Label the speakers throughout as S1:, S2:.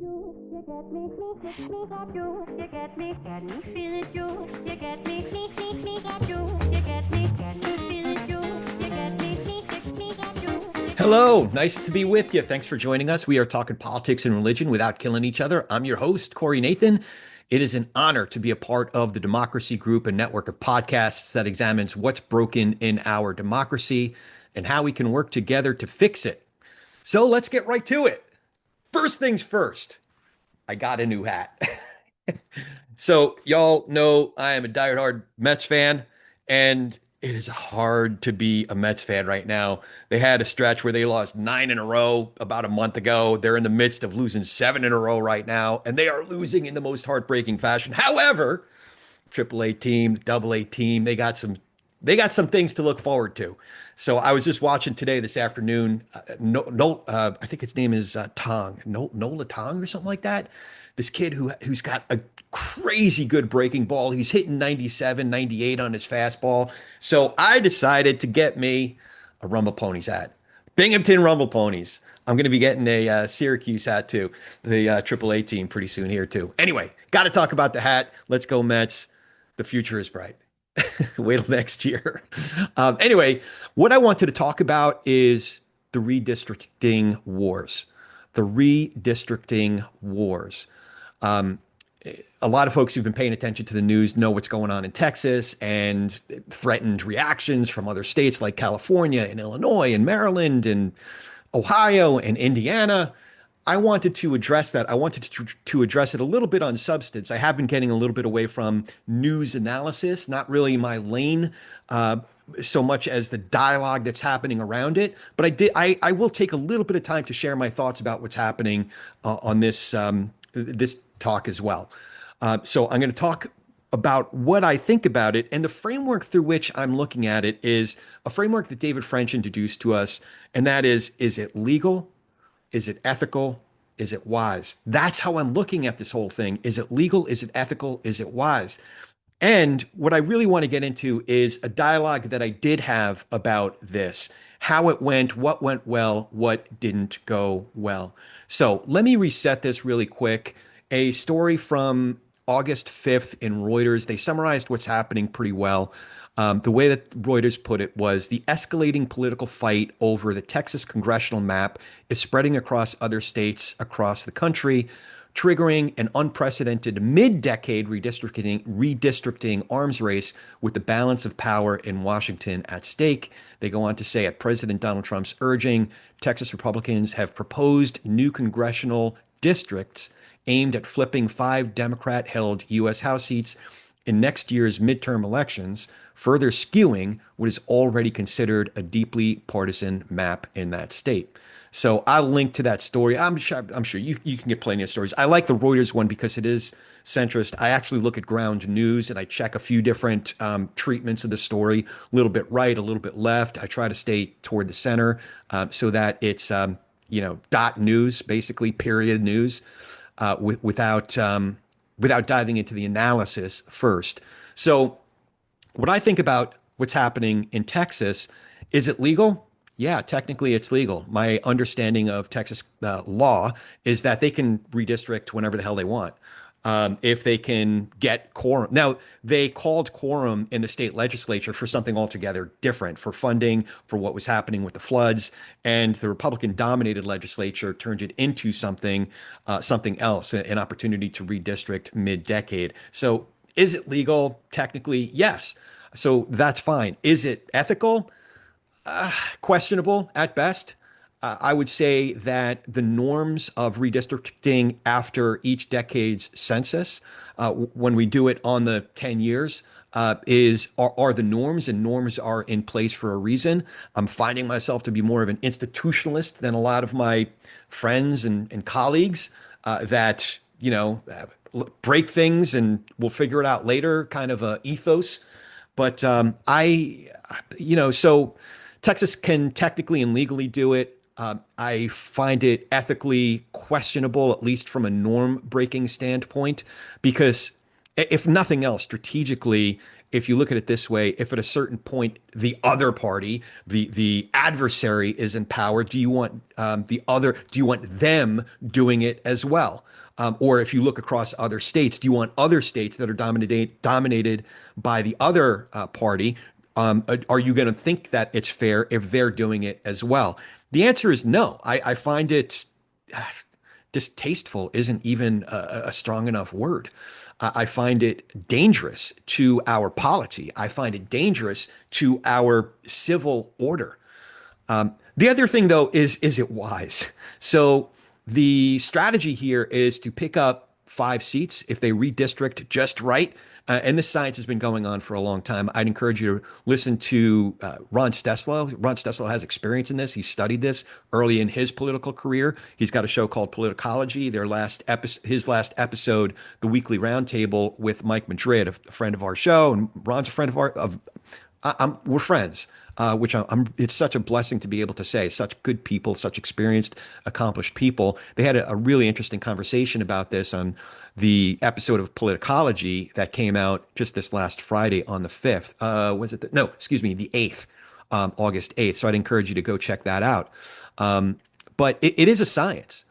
S1: You get me, got you. You get me, feel it, you. You get me, got you. You get me, feel it, you. You get me, got you.
S2: Hello, nice to be with you. Thanks for joining us. We are talking politics and religion without killing each other. I'm your host, Corey Nathan. It is an honor to be a part of the Democracy Group, a network of podcasts that examines what's broken in our democracy and how we can work together to fix it. So let's get right to it. First things first, I got a new hat. So y'all know I am a diehard Mets fan, and it is hard to be a Mets fan right now. They had a stretch where they lost 9 in a row about a month ago. They're in the midst of losing 7 in a row right now, and they are losing in the most heartbreaking fashion. However, AAA team, AA team, they got some things to look forward to. So I was just watching today this afternoon. I think his name is Tong, Nola Tong or something like that. This kid who's got a crazy good breaking ball. He's hitting 97, 98 on his fastball. So I decided to get me a Rumble Ponies hat. Binghamton Rumble Ponies. I'm going to be getting a Syracuse hat too, the AAA team pretty soon here too. Anyway, got to talk about the hat. Let's go Mets. The future is bright. Wait till next year. Anyway, what I wanted to talk about is the redistricting wars. The redistricting wars. Um, a lot of folks who've been paying attention to the news know what's going on in Texas and threatened reactions from other states like California and Illinois and Maryland and Ohio and Indiana. I wanted to address that. I wanted to address it a little bit on substance. I have been getting a little bit away from news analysis, not really my lane, so much as the dialogue that's happening around it. But I will take a little bit of time to share my thoughts about what's happening on this talk as well. So I'm going to talk about what I think about it, and the framework through which I'm looking at it is a framework that David French introduced to us, and that is it legal? Is it ethical? Is it wise? That's how I'm looking at this whole thing. Is it legal? Is it ethical? Is it wise? And what I really want to get into is a dialogue that I did have about this, how it went, what went well, what didn't go well. So let me reset this really quick. A story from August 5th in Reuters. They summarized what's happening pretty well. The way that Reuters put it was the escalating political fight over the Texas congressional map is spreading across other states across the country, triggering an unprecedented mid-decade redistricting arms race with the balance of power in Washington at stake. They go on to say, at President Donald Trump's urging, Texas Republicans have proposed new congressional districts aimed at flipping 5 Democrat-held U.S. House seats in next year's midterm elections, further skewing what is already considered a deeply partisan map in that state. So I'll link to that story. I'm sure you can get plenty of stories. I like the Reuters one because it is centrist. I actually look at ground news and I check a few different treatments of the story, a little bit right, a little bit left. I try to stay toward the center so that it's dot news, basically period news, without diving into the analysis first. So what I think about what's happening in Texas, is it legal? Yeah, technically it's legal. My understanding of Texas law is that they can redistrict whenever the hell they want. If they can get quorum. Now, they called quorum in the state legislature for something altogether different, for funding, for what was happening with the floods, and the Republican-dominated legislature turned it into something else, an opportunity to redistrict mid-decade. So is it legal? Technically, yes. So that's fine. Is it ethical? Questionable at best. I would say that the norms of redistricting after each decade's census, when we do it on the 10 years, are the norms, and norms are in place for a reason. I'm finding myself to be more of an institutionalist than a lot of my friends and colleagues that break things and we'll figure it out later kind of a ethos. But so Texas can technically and legally do it. I find it ethically questionable, at least from a norm breaking standpoint, because if nothing else, strategically, if you look at it this way, if at a certain point the other party, the adversary is in power, do you want do you want them doing it as well? Or if you look across other states, do you want other states that are dominated by the other party? Are you going to think that it's fair if they're doing it as well? The answer is no. I find it distasteful isn't even a strong enough word. I find it dangerous to our polity. I find it dangerous to our civil order. The other thing, though, is it wise? So the strategy here is to pick up 5 seats if they redistrict just right. And this science has been going on for a long time. I'd encourage you to listen to Ron Steslow. Ron Steslow has experience in this. He studied this early in his political career. He's got a show called Politicology. His last episode, the Weekly Roundtable with Mike Madrid, a friend of our show, and Ron's a friend of we're friends. Which it's such a blessing to be able to say. Such good people, such experienced, accomplished people. They had a really interesting conversation about this on the episode of Politicology that came out just this last Friday on the 5th. The 8th, August 8th. So I'd encourage you to go check that out. But it is a science,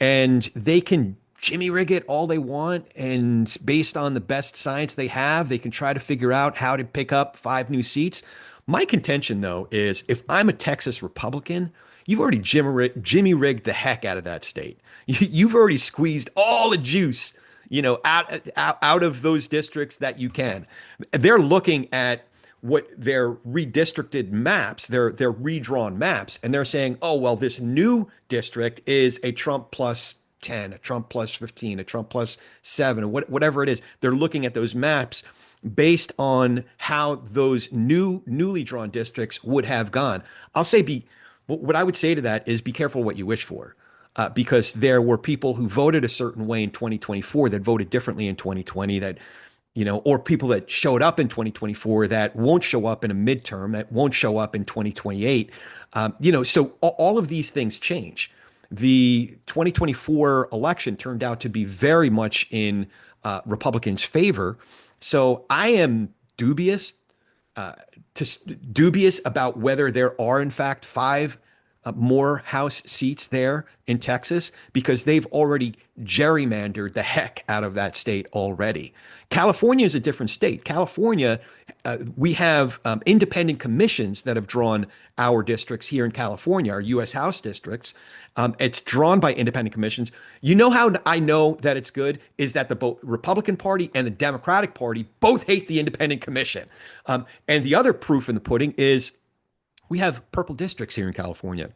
S2: and they can jimmy rig it all they want. And based on the best science they have, they can try to figure out how to pick up 5 new seats. My contention, though, is if I'm a Texas Republican, you've already jimmy rigged the heck out of that state. You've already squeezed all the juice, out of those districts that you can. They're looking at what their redistricted maps, their redrawn maps, and they're saying, oh, well, this new district is a Trump plus 10, a Trump plus 15, a Trump plus 7, or whatever it is. They're looking at those maps based on how those newly drawn districts would have gone. What I would say to that is be careful what you wish for, because there were people who voted a certain way in 2024 that voted differently in 2020 or people that showed up in 2024 that won't show up in a midterm, that won't show up in 2028. So all of these things change. The 2024 election turned out to be very much in Republicans' favor. So I am dubious about whether there are, in fact, 5 more House seats there in Texas, because they've already gerrymandered the heck out of that state already. California is a different state. California, we have independent commissions that have drawn our districts here in California, our U.S. House districts. It's drawn by independent commissions. You know how I know that it's good is that the both Republican Party and the Democratic Party both hate the independent commission. And the other proof in the pudding is we have purple districts here in California.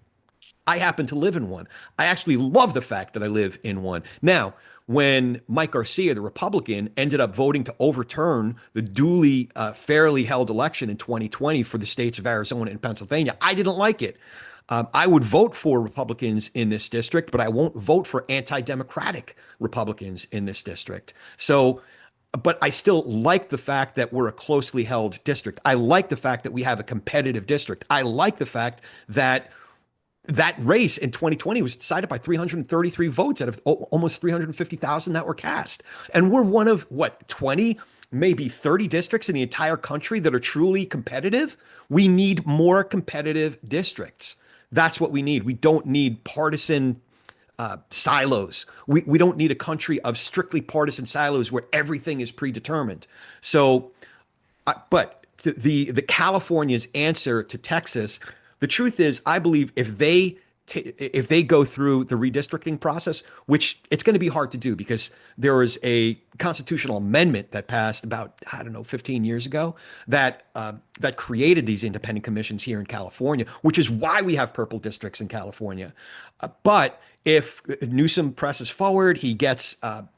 S2: I happen to live in one. I actually love the fact that I live in one. Now, when Mike Garcia, the Republican, ended up voting to overturn the duly fairly held election in 2020 for the states of Arizona and Pennsylvania, I didn't like it. I would vote for Republicans in this district, but I won't vote for anti-democratic Republicans in this district. But I still like the fact that we're a closely held district. I like the fact that we have a competitive district. I like the fact that that race in 2020 was decided by 333 votes out of almost 350,000 that were cast. And we're one of, 20, maybe 30 districts in the entire country that are truly competitive. We need more competitive districts. That's what we need. We don't need partisan silos. We don't need a country of strictly partisan silos where everything is predetermined. So, but the California's answer to Texas, the truth is, I believe if they go through the redistricting process, which it's going to be hard to do because there was a constitutional amendment that passed about, 15 years ago that created these independent commissions here in California, which is why we have purple districts in California. But if Newsom presses forward, he gets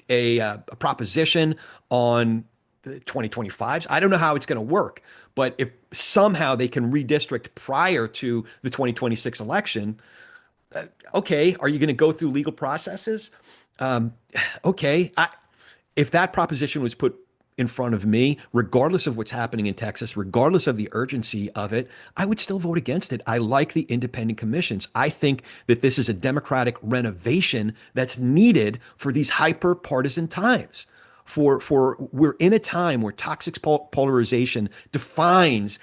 S2: a proposition on the 2025s. I don't know how it's going to work, but if somehow they can redistrict prior to the 2026 election, okay, are you going to go through legal processes? Okay. If that proposition was put in front of me, regardless of what's happening in Texas, regardless of the urgency of it, I would still vote against it. I like the independent commissions. I think that this is a democratic renovation that's needed for these hyper partisan times. For we're in a time where toxic polarization defines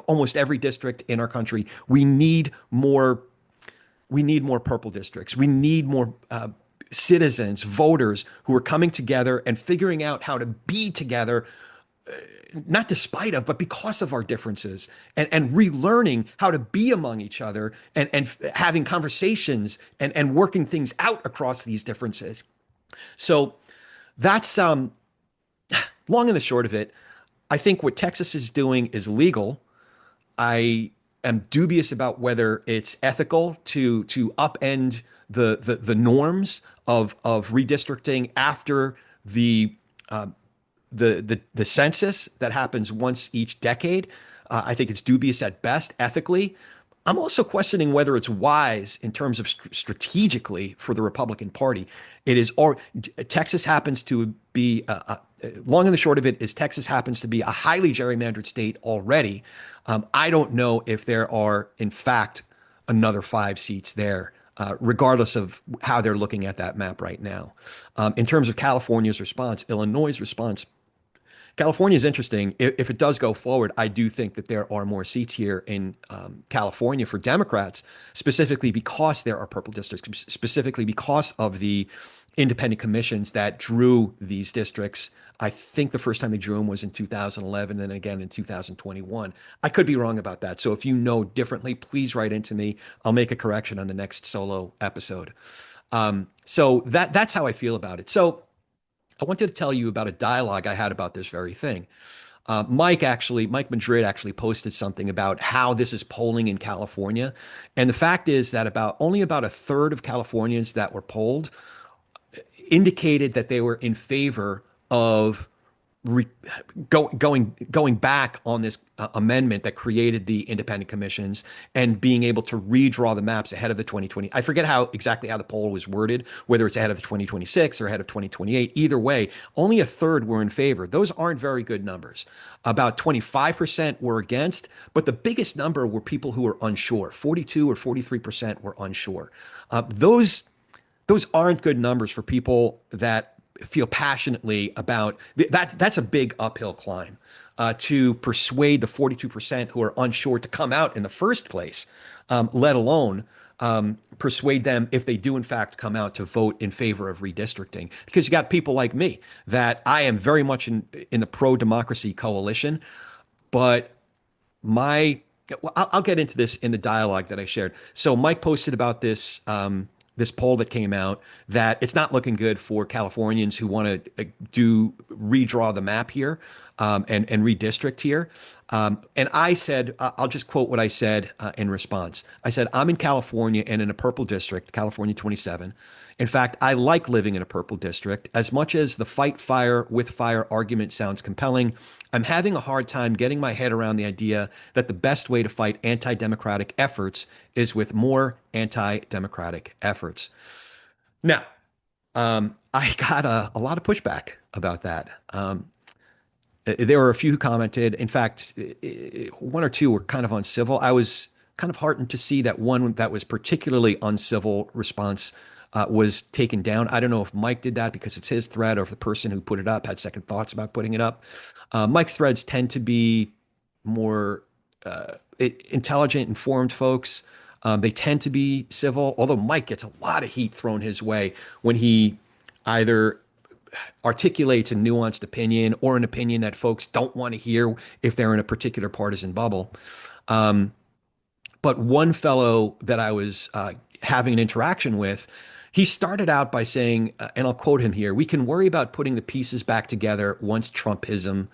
S2: almost every district in our country. We need more purple districts. We need more citizens, voters who are coming together and figuring out how to be together, not despite of, but because of our differences, and relearning how to be among each other, and having conversations, and working things out across these differences. So that's long and the short of it. I think what Texas is doing is legal. I am dubious about whether it's ethical to upend the norms of redistricting after the census that happens once each decade. I think it's dubious at best ethically. I'm also questioning whether it's wise in terms of strategically for the Republican Party. It is, or Texas happens to be, long and the short of it is Texas happens to be a highly gerrymandered state already. I don't know if there are, in fact, another 5 seats there, regardless of how they're looking at that map right now. In terms of California's response, Illinois' response, California is interesting. If it does go forward, I do think that there are more seats here in California for Democrats, specifically because there are purple districts, specifically because of the independent commissions that drew these districts. I think the first time they drew them was in 2011, and then again in 2021. I could be wrong about that. So if you know differently, please write into me. I'll make a correction on the next solo episode. So that's how I feel about it. So I wanted to tell you about a dialogue I had about this very thing. Mike Madrid actually posted something about how this is polling in California. And the fact is that only about a third of Californians that were polled indicated that they were in favor of going back on this amendment that created the independent commissions and being able to redraw the maps ahead of the 2020. I forget exactly how the poll was worded, whether it's ahead of the 2026 or ahead of 2028. Either way, only a third were in favor. Those aren't very good numbers. About 25% were against, but the biggest number were people who were unsure. 42 or 43% were unsure. Those aren't good numbers for people that feel passionately about that. That's a big uphill climb to persuade the 42% who are unsure to come out in the first place, let alone persuade them, if they do in fact come out, to vote in favor of redistricting. Because you got people like me that I am very much in the pro-democracy coalition, but I'll get into this in the dialogue that I shared. So Mike posted about this poll that came out, that it's not looking good for Californians who want to redraw the map here, and redistrict here. And I said, I'll just quote what I said in response. I said, I'm in California and in a purple district, California 27. In fact, I like living in a purple district. As much as the fight fire with fire argument sounds compelling, I'm having a hard time getting my head around the idea that the best way to fight anti-democratic efforts is with more anti-democratic efforts. Now, I got a lot of pushback about that. There were a few who commented. In fact, one or two were kind of uncivil. I was kind of heartened to see that one that was particularly uncivil response was taken down. I don't know if Mike did that because it's his thread, or if the person who put it up had second thoughts about putting it up. Mike's threads tend to be more intelligent, informed folks. They tend to be civil, although Mike gets a lot of heat thrown his way when he either articulates a nuanced opinion or an opinion that folks don't want to hear if they're in a particular partisan bubble. But one fellow that I was having an interaction with, he started out by saying, and I'll quote him here, "We can worry about putting the pieces back together once Trumpism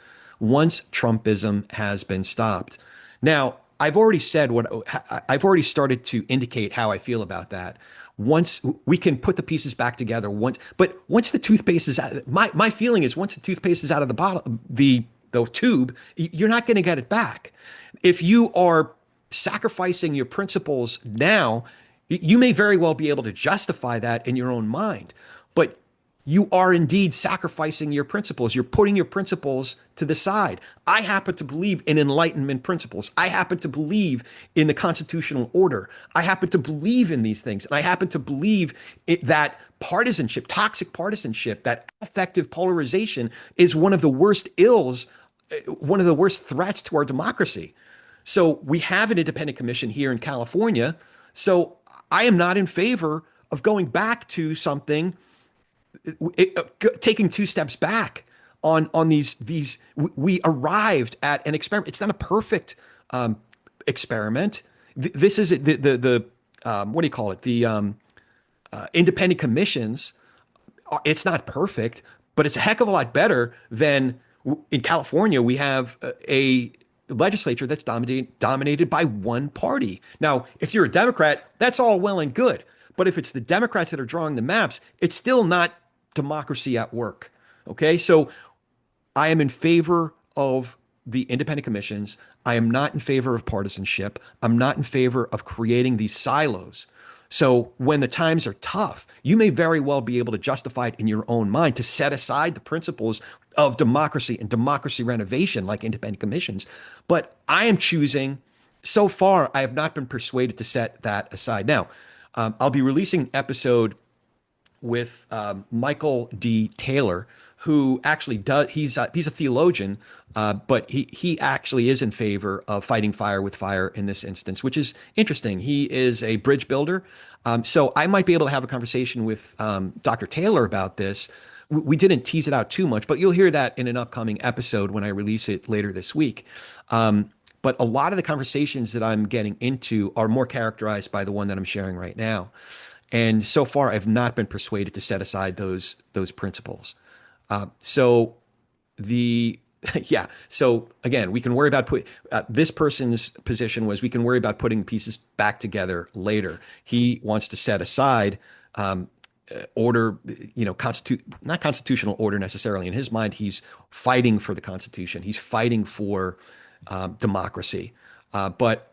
S2: has been stopped." Now, I've already started to indicate how I feel about that. Once we can put the pieces back together, once the toothpaste is out, my feeling is once the toothpaste is out of the bottle, the tube, you're not going to get it back. If you are sacrificing your principles now, you may very well be able to justify that in your own mind, but you are indeed sacrificing your principles. You're putting your principles to the side. I happen to believe in Enlightenment principles. I happen to believe in the constitutional order. I happen to believe in these things. And I happen to believe that partisanship, toxic partisanship, that affective polarization is one of the worst ills, one of the worst threats to our democracy. So we have an independent commission here in California. So I am not in favor of going back to something, taking two steps back on these. We arrived at an experiment. It's not a perfect experiment. This is the what do you call it? The independent commissions. It's not perfect, but it's a heck of a lot better than in California. We have a legislature that's dominated by one party. Now, if you're a Democrat, that's all well and good. But if it's the Democrats that are drawing the maps, it's still not democracy at work. Okay, so I am in favor of the independent commissions. I am not in favor of partisanship. I'm not in favor of creating these silos. So when the times are tough, you may very well be able to justify it in your own mind to set aside the principles of democracy and democracy renovation like independent commissions. But I am choosing, so far, I have not been persuaded to set that aside. Now, I'll be releasing an episode with Michael D. Taylor, who actually does, he's a theologian, but he actually is in favor of fighting fire with fire in this instance, which is interesting. He is a bridge builder. So I might be able to have a conversation with Dr. Taylor about this. We didn't tease it out too much, but you'll hear that in an upcoming episode when I release it later this week. But a lot of the conversations that I'm getting into are more characterized by the one that I'm sharing right now. And so far, I've not been persuaded to set aside those principles. So again, we can worry about this person's position was we can worry about putting pieces back together later. He wants to set aside order, not constitutional order necessarily. In his mind, he's fighting for the Constitution. He's fighting for democracy. But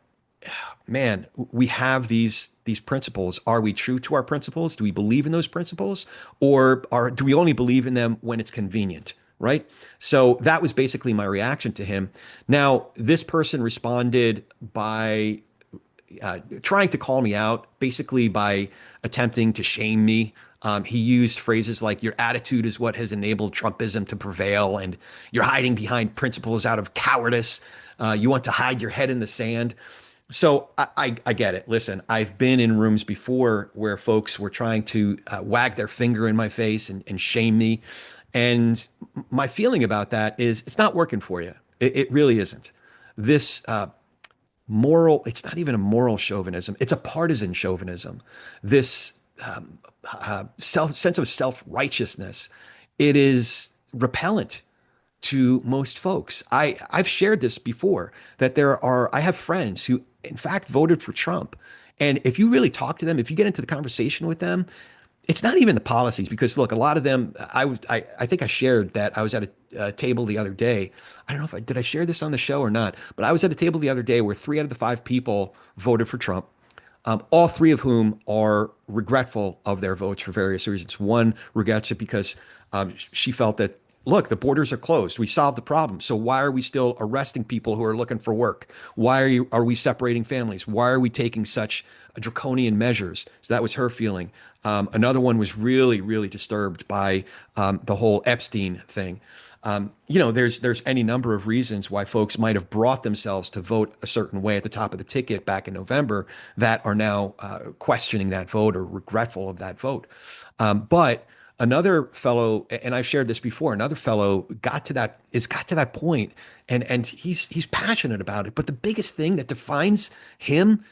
S2: man, we have these principles. Are we true to our principles? Do we believe in those principles, or do we only believe in them when it's convenient? Right. So that was basically my reaction to him. Now, this person responded by trying to call me out, basically by attempting to shame me. He used phrases like, your attitude is what has enabled Trumpism to prevail, and you're hiding behind principles out of cowardice. You want to hide your head in the sand. So I get it. Listen, I've been in rooms before where folks were trying to wag their finger in my face and shame me. And my feeling about that is it's not working for you. It really isn't. This it's not even a moral chauvinism. It's a partisan chauvinism. This sense of self-righteousness, it is repellent to most folks. I've shared this before, that I have friends who in fact voted for Trump. And if you really talk to them, if you get into the conversation with them, it's not even the policies, because look, a lot of them, I think I shared that I was at a table the other day. I don't know did I share this on the show or not, but I was at a table the other day where 3 out of the 5 people voted for Trump. All 3 of whom are regretful of their votes for various reasons. One regrets it because she felt that, look, the borders are closed. We solved the problem. So why are we still arresting people who are looking for work? Why are we separating families? Why are we taking such draconian measures? So that was her feeling. Another one was really, really disturbed by the whole Epstein thing. There's any number of reasons why folks might have brought themselves to vote a certain way at the top of the ticket back in November that are now questioning that vote or regretful of that vote. But another fellow, and I've shared this before, another fellow got to that point, and he's passionate about it. But the biggest thing that defines him,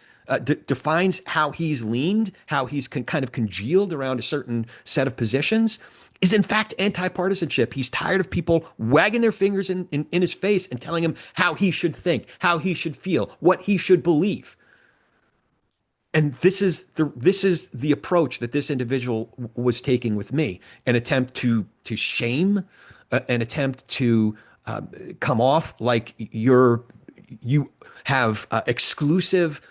S2: defines how he's leaned, how he's kind of congealed around a certain set of positions, is in fact anti-partisanship. He's tired of people wagging their fingers in his face and telling him how he should think, how he should feel, what he should believe. And this is the approach that this individual was taking with me, an attempt to shame, an attempt to come off like you have exclusive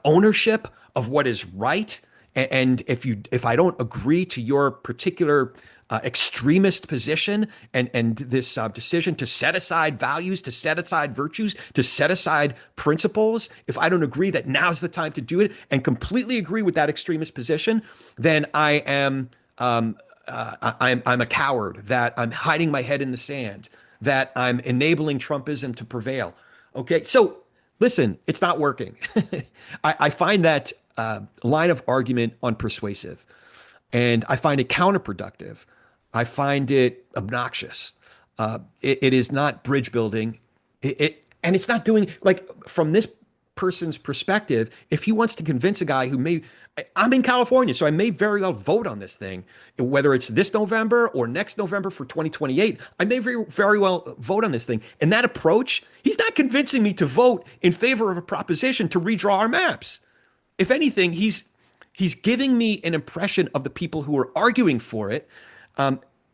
S2: ownership of what is right And if I don't agree to your particular extremist position and this decision to set aside values, to set aside virtues, to set aside principles, if I don't agree that now's the time to do it and completely agree with that extremist position, then I'm a coward, that I'm hiding my head in the sand, that I'm enabling Trumpism to prevail. Okay, so listen, it's not working. I find that line of argument unpersuasive, and I find it counterproductive. I find it obnoxious. It is not bridge building. And it's not doing, like, from this person's perspective, if he wants to convince a guy who I'm in California, so I may very well vote on this thing, whether it's this November or next November for 2028, I may very well vote on this thing. And that approach, he's not convincing me to vote in favor of a proposition to redraw our maps. If anything, he's giving me an impression of the people who are arguing for it,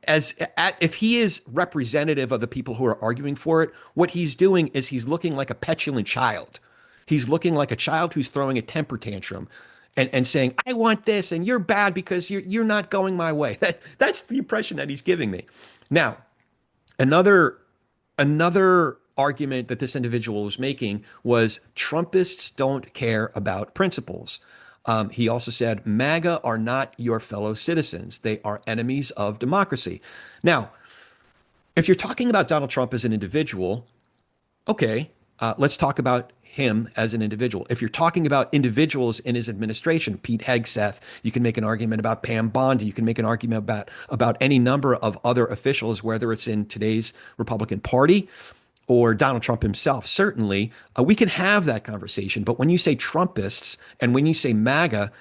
S2: if he is representative of the people who are arguing for it, what he's doing is he's looking like a petulant child. He's looking like a child who's throwing a temper tantrum and saying, I want this and you're bad because you're not going my way. That's the impression that he's giving me. Now, another argument that this individual was making was Trumpists don't care about principles. He also said, MAGA are not your fellow citizens. They are enemies of democracy. Now, if you're talking about Donald Trump as an individual, okay, let's talk about him as an individual. If you're talking about individuals in his administration, Pete Hegseth, you can make an argument about Pam Bondi. You can make an argument about any number of other officials, whether it's in today's Republican Party or Donald Trump himself. Certainly, we can have that conversation. But when you say Trumpists and when you say MAGA,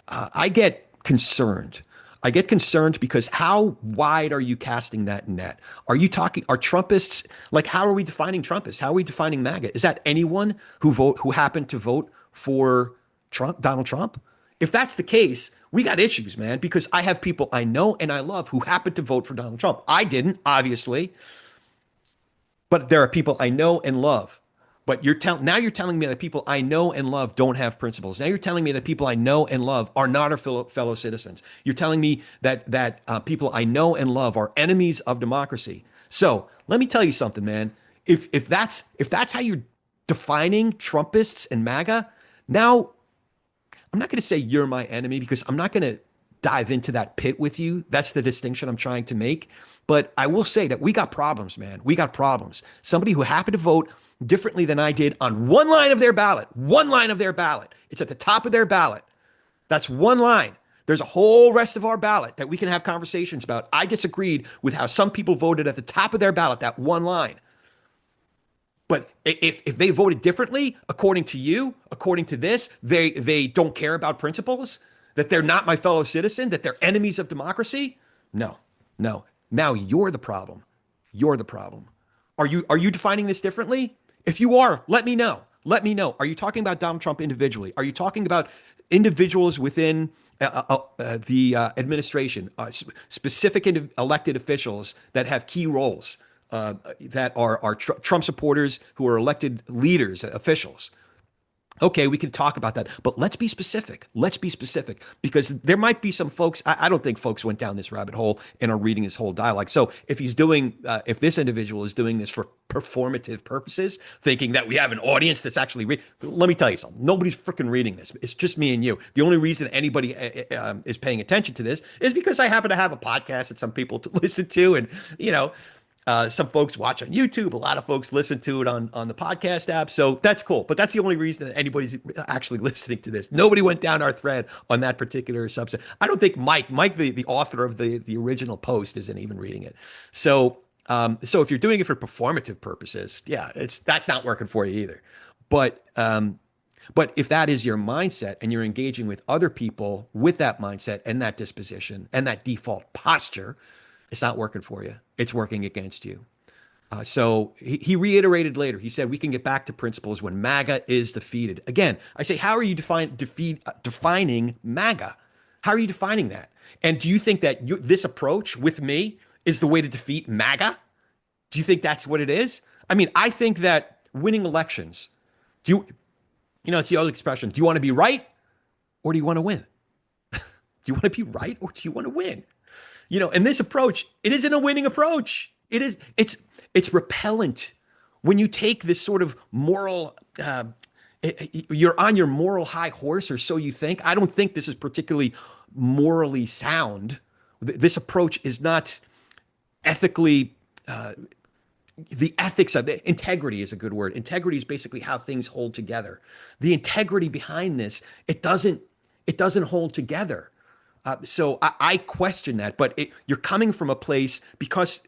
S2: I get concerned. I get concerned because how wide are you casting that net? Are Trumpists, like, how are we defining Trumpists? How are we defining MAGA? Is that anyone who happened to vote for Donald Trump? If that's the case, we got issues, man, because I have people I know and I love who happened to vote for Donald Trump. I didn't, obviously, but there are people I know and love. But now you're telling me that people I know and love don't have principles. Now you're telling me that people I know and love are not our fellow citizens. You're telling me that people I know and love are enemies of democracy. So let me tell you something, man. If that's how you're defining Trumpists and MAGA, now I'm not going to say you're my enemy because I'm not going to dive into that pit with you. That's the distinction I'm trying to make. But I will say that we got problems, man. We got problems. Somebody who happened to vote differently than I did on one line of their ballot. It's at the top of their ballot. That's one line. There's a whole rest of our ballot that we can have conversations about. I disagreed with how some people voted at the top of their ballot, that one line. But if they voted differently, according to you, according to this, they don't care about principles, that they're not my fellow citizen, that they're enemies of democracy? No. Now you're the problem. You're the problem. Are you defining this differently? If you are, let me know. Are you talking about Donald Trump individually? Are you talking about individuals within the administration, specific elected officials that have key roles, that are Trump supporters who are elected leaders, officials? Okay, we can talk about that, but let's be specific. Because there might be some folks, I don't think folks went down this rabbit hole and are reading this whole dialogue. So if if this individual is doing this for performative purposes, thinking that we have an audience that's actually let me tell you something. Nobody's freaking reading this. It's just me and you. The only reason anybody is paying attention to this is because I happen to have a podcast that some people listen to, and some folks watch on YouTube. A lot of folks listen to it on the podcast app. So that's cool. But that's the only reason that anybody's actually listening to this. Nobody went down our thread on that particular subject. I don't think Mike, the author of the original post, isn't even reading it. So if you're doing it for performative purposes, yeah, that's not working for you either. But if that is your mindset and you're engaging with other people with that mindset and that disposition and that default posture, it's not working for you. It's working against you. So he reiterated later. He said, we can get back to principles when MAGA is defeated. Again, I say, how are you defining MAGA? How are you defining that? And do you think that this approach with me is the way to defeat MAGA? Do you think that's what it is? I mean, I think that winning elections, it's the old expression, do you want to be right or do you want to win? Do you want to be right or do you want to win? And this approach, it isn't a winning approach. It's repellent when you take this sort of moral, you're on your moral high horse, or so you think. I don't think this is particularly morally sound. This approach is not ethically, the ethics of it. Integrity is a good word. Integrity is basically how things hold together. The integrity behind this, it doesn't hold together. So I question that, but you're coming from a place because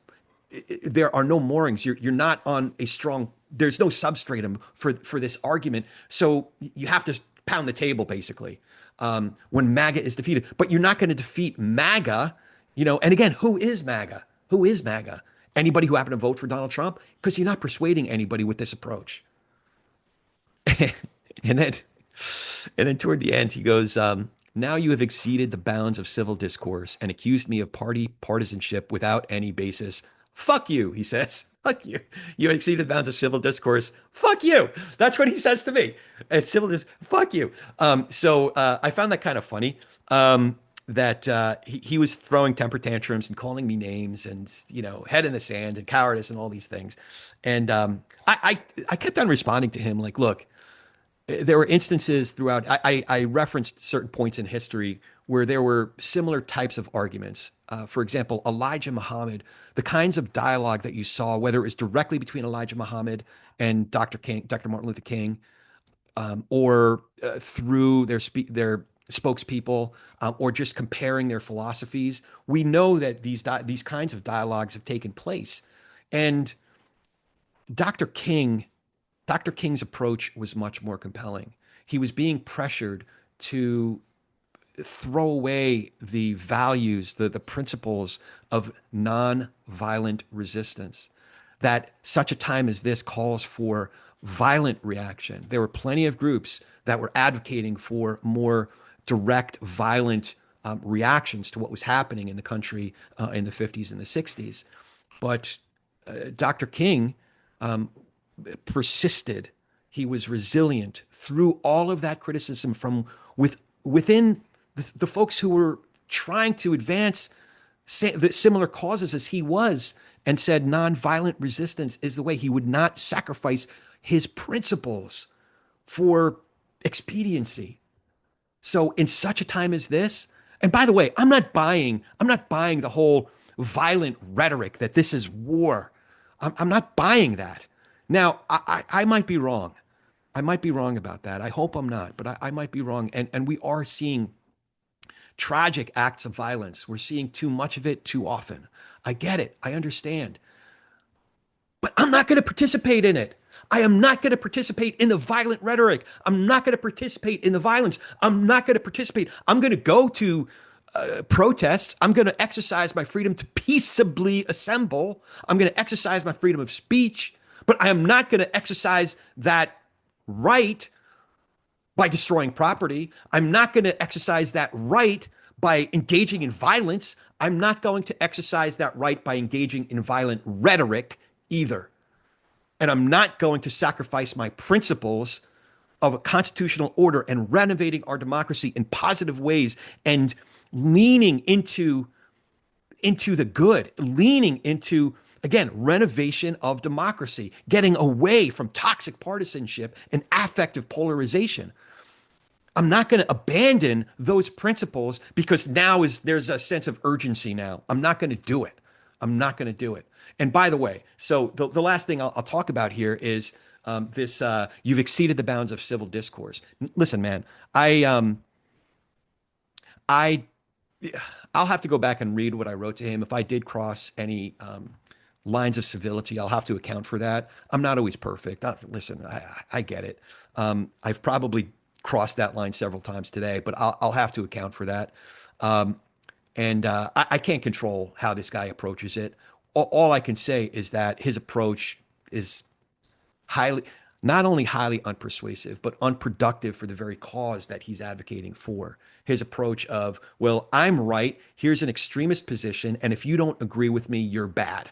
S2: there are no moorings. You're not on a strong. There's no substratum for this argument. So you have to pound the table basically when MAGA is defeated. But you're not going to defeat MAGA, And again, who is MAGA? Who is MAGA? Anybody who happened to vote for Donald Trump? Because you're not persuading anybody with this approach. and then toward the end, he goes. Now you have exceeded the bounds of civil discourse and accused me of partisanship without any basis. Fuck you, he says. Fuck you. You exceeded the bounds of civil discourse. Fuck you. That's what he says to me. Fuck you. So I found that kind of funny. That he was throwing temper tantrums and calling me names and head in the sand and cowardice and all these things. And I kept on responding to him like, look. There were instances throughout, I referenced certain points in history where there were similar types of arguments. For example, Elijah Muhammad, the kinds of dialogue that you saw, whether it was directly between Elijah Muhammad and Dr. Martin Luther King, or through their spokespeople, or just comparing their philosophies, we know that these kinds of dialogues have taken place. And Dr. King's approach was much more compelling. He was being pressured to throw away the values, the principles of nonviolent resistance, that such a time as this calls for violent reaction. There were plenty of groups that were advocating for more direct, violent reactions to what was happening in the country in the 50s and the 60s. But Dr. King persisted. He was resilient through all of that criticism from within the folks who were trying to advance similar causes as he was, and said nonviolent resistance is the way. He would not sacrifice his principles for expediency. So in such a time as this, and by the way, I'm not buying the whole violent rhetoric that this is war. I'm not buying that. Now, I might be wrong. I might be wrong about that. I hope I'm not, but I might be wrong. And we are seeing tragic acts of violence. We're seeing too much of it too often. I get it. I understand. But I'm not going to participate in it. I am not going to participate in the violent rhetoric. I'm not going to participate in the violence. I'm not going to participate. I'm going to go to protests. I'm going to exercise my freedom to peaceably assemble. I'm going to exercise my freedom of speech. But I am not going to exercise that right by destroying property. I'm not going to exercise that right by engaging in violence. I'm not going to exercise that right by engaging in violent rhetoric either. And I'm not going to sacrifice my principles of a constitutional order and renovating our democracy in positive ways and leaning into the good, leaning into, again, renovation of democracy, getting away from toxic partisanship and affective polarization. I'm not going to abandon those principles because there's a sense of urgency now. I'm not going to do it. I'm not going to do it. And by the way, so the last thing I'll talk about here is this, you've exceeded the bounds of civil discourse. Listen, man, I'll have to go back and read what I wrote to him. If I did cross any lines of civility, I'll have to account for that. I'm not always perfect. Listen, I get it. I've probably crossed that line several times today, but I'll have to account for that. And I can't control how this guy approaches it. All I can say is that his approach is not only highly unpersuasive, but unproductive for the very cause that he's advocating for. His approach of, well, I'm right, here's an extremist position, and if you don't agree with me, you're bad.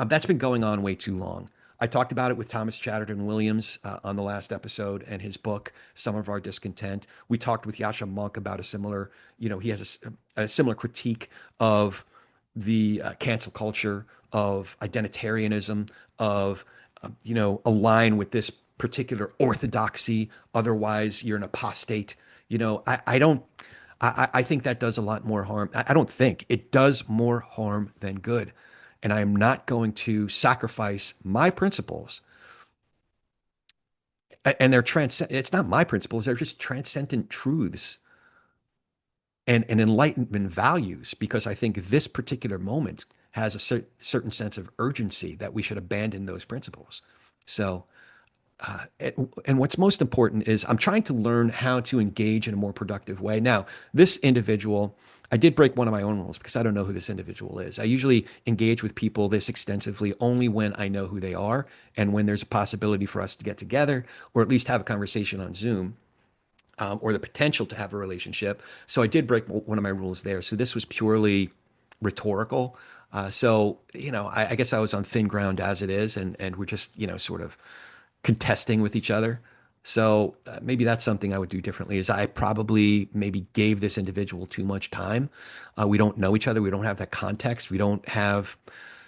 S2: That's been going on way too long. I talked about it with Thomas Chatterton Williams on the last episode and his book, Some of Our Discontent. We talked with Yasha Monk about a similar, he has a similar critique of the cancel culture, of identitarianism, of, align with this particular orthodoxy. Otherwise, you're an apostate. I don't, I think that does a lot more harm. I don't think it does more harm than good. And I am not going to sacrifice my principles. And they're it's not my principles, they're just transcendent truths and enlightenment values, because I think this particular moment has a certain sense of urgency that we should abandon those principles. So, and what's most important is I'm trying to learn how to engage in a more productive way. Now, this individual, I did break one of my own rules because I don't know who this individual is. I usually engage with people this extensively only when I know who they are and when there's a possibility for us to get together or at least have a conversation on Zoom. Or the potential to have a relationship. So I did break one of my rules there. So this was purely rhetorical. I guess I was on thin ground as it is, and we're just, sort of contesting with each other. So maybe that's something I would do differently, is I probably maybe gave this individual too much time. We don't know each other. We don't have that context. We don't have,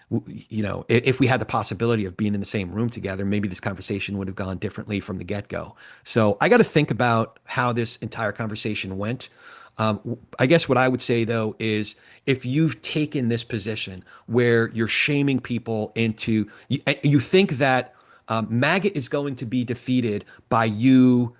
S2: if we had the possibility of being in the same room together, maybe this conversation would have gone differently from the get-go. So I got to think about how this entire conversation went. I guess what I would say, though, is if you've taken this position where you're shaming people into, you think that MAGA is going to be defeated by you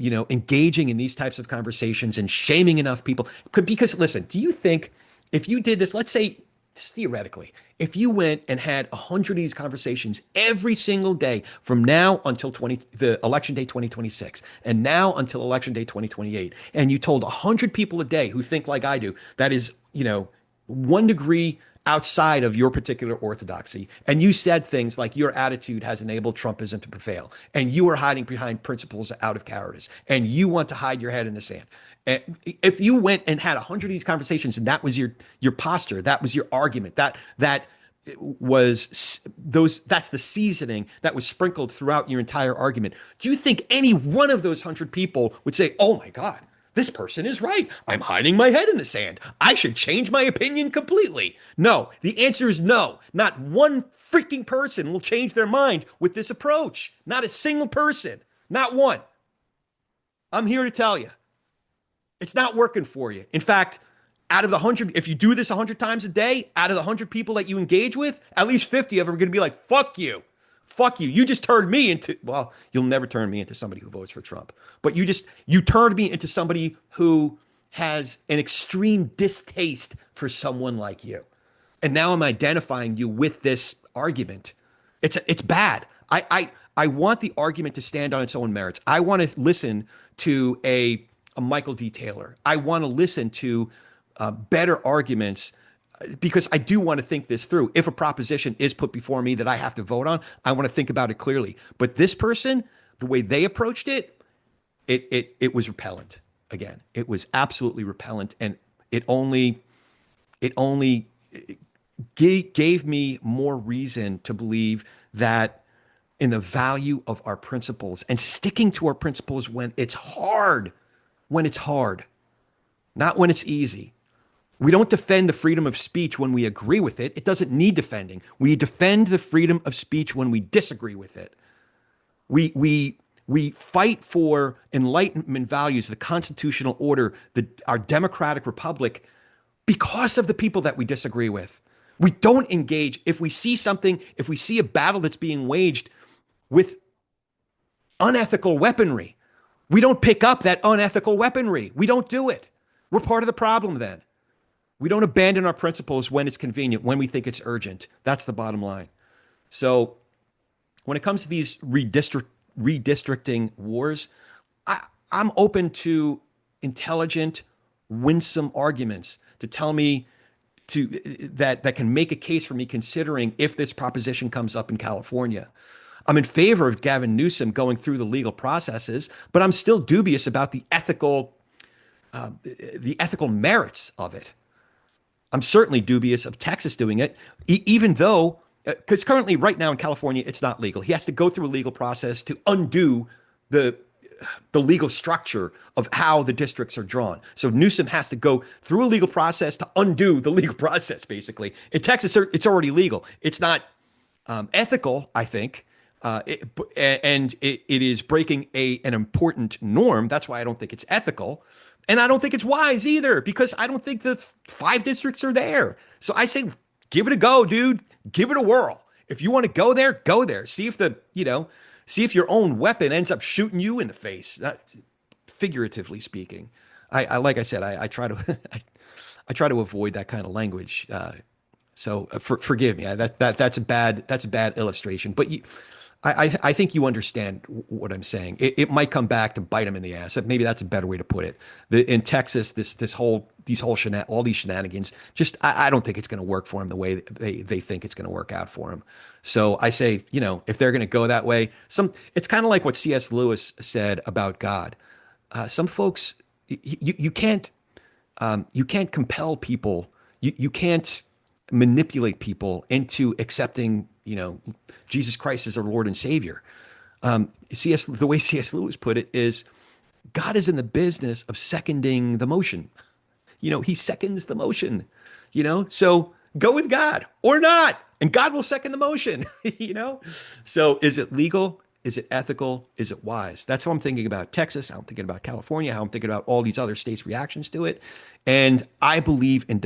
S2: engaging in these types of conversations and shaming enough people. Because listen, do you think if you did this, let's say, just theoretically, if you went and had 100 of these conversations every single day from now until the election day 2026 and now until election day 2028, and you told 100 people a day who think like I do, that is, 1 degree outside of your particular orthodoxy, and you said things like your attitude has enabled Trumpism to prevail, and you are hiding behind principles out of cowardice, and you want to hide your head in the sand. And if you went and had 100 of these conversations and that was your posture, that was your argument, that's the seasoning that was sprinkled throughout your entire argument, do you think any one of those 100 people would say, oh my God, this person is right, I'm hiding my head in the sand, I should change my opinion completely? No, the answer is no. Not one freaking person will change their mind with this approach. Not a single person, not one. I'm here to tell you, it's not working for you. In fact, out of the 100, if you do this 100 times a day, out of the 100 people that you engage with, at least 50 of them are going to be like, fuck you. Fuck you. You just turned me into, well, you'll never turn me into somebody who votes for Trump. But you turned me into somebody who has an extreme distaste for someone like you. And now I'm identifying you with this argument. It's bad. I want the argument to stand on its own merits. I want to listen to a Michael D. Taylor. I want to listen to better arguments, because I do want to think this through. If a proposition is put before me that I have to vote on, I want to think about it clearly. But this person, the way they approached it, it was repellent. Again, it was absolutely repellent, and it only gave me more reason to believe that in the value of our principles and sticking to our principles when it's hard. When it's hard, not when it's easy. We don't defend the freedom of speech when we agree with it. It doesn't need defending. We defend the freedom of speech when we disagree with it. We fight for enlightenment values, the constitutional order, our democratic republic, because of the people that we disagree with. We don't engage. If we see a battle that's being waged with unethical weaponry, we don't pick up that unethical weaponry. We don't do it. We're part of the problem then. We don't abandon our principles when it's convenient, when we think it's urgent. That's the bottom line. So when it comes to these redistricting wars, I'm open to intelligent, winsome arguments to tell me that can make a case for me considering if this proposition comes up in California. I'm in favor of Gavin Newsom going through the legal processes, but I'm still dubious about the ethical merits of it. I'm certainly dubious of Texas doing it, even though because currently, right now in California, it's not legal. He has to go through a legal process to undo the the legal structure of how the districts are drawn. So Newsom has to go through a legal process to undo the legal process, basically. In Texas, it's already legal. It's not ethical, I think, and it is breaking an important norm. That's why I don't think it's ethical. And I don't think it's wise either, because I don't think the 5 districts are there. So I say, give it a go, dude. Give it a whirl. If you want to go there, go there. See if see if your own weapon ends up shooting you in the face. Figuratively speaking, like I said, I try to I try to avoid that kind of language. So forgive me. That's a bad illustration. But I think you understand what I'm saying. It might come back to bite them in the ass. Maybe that's a better way to put it. In Texas, all these shenanigans, just I don't think it's going to work for them the way they think it's going to work out for them. So I say, if they're going to go that way, it's kind of like what C.S. Lewis said about God. Some folks, you can't compel people. You can't manipulate people into accepting, Jesus Christ as our Lord and Savior. The way C.S. Lewis put it is, God is in the business of seconding the motion. He seconds the motion, so go with God or not, and God will second the motion, So is it legal? Is it ethical? Is it wise? That's how I'm thinking about Texas. How I'm thinking about California. How I'm thinking about all these other states' reactions to it. And I believe in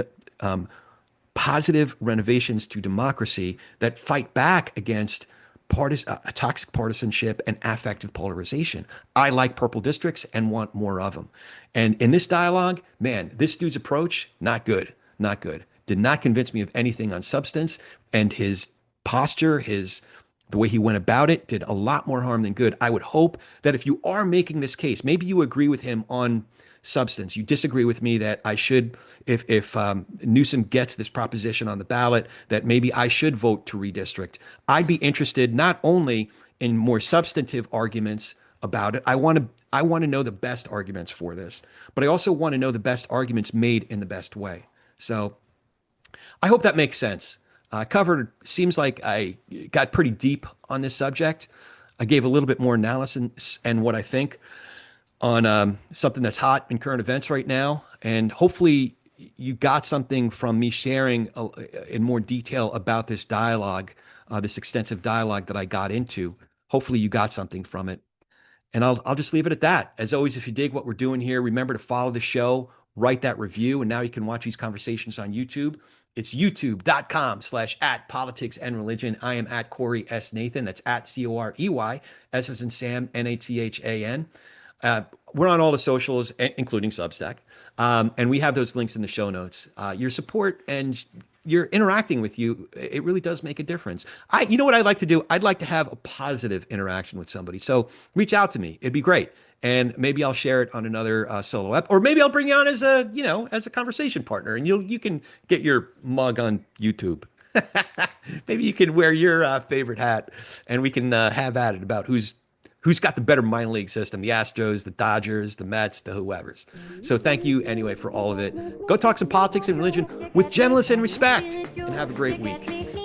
S2: positive renovations to democracy that fight back against toxic partisanship and affective polarization. I like purple districts and want more of them. And in this dialogue, man, this dude's approach, not good, not good. Did not convince me of anything on substance, and his posture, the way he went about it, did a lot more harm than good. I would hope that if you are making this case, maybe you agree with him on substance. You disagree with me that I should, if Newsom gets this proposition on the ballot, that maybe I should vote to redistrict. I'd be interested not only in more substantive arguments about it. I want to know the best arguments for this, but I also want to know the best arguments made in the best way. So I hope that makes sense. Seems like I got pretty deep on this subject. I gave a little bit more analysis and what I think on something that's hot in current events right now. And hopefully you got something from me sharing in more detail about this dialogue, this extensive dialogue that I got into. Hopefully you got something from it. And I'll just leave it at that. As always, if you dig what we're doing here, remember to follow the show, write that review, and now you can watch these conversations on YouTube. It's youtube.com/@politicsandreligion. I am at Corey S. Nathan. That's at COREY, S as in Sam, NATHAN. We're on all the socials, including Substack. And we have those links in the show notes. Your support and your interacting with you, it really does make a difference. You know what I'd like to do? I'd like to have a positive interaction with somebody. So reach out to me. It'd be great. And maybe I'll share it on another solo app, or maybe I'll bring you on as a conversation partner, and you can get your mug on YouTube. Maybe you can wear your favorite hat, and we can have at it about who's got the better minor league system, the Astros, the Dodgers, the Mets, the whoever's. So thank you anyway for all of it. Go talk some politics and religion with gentleness and respect, and have a great week.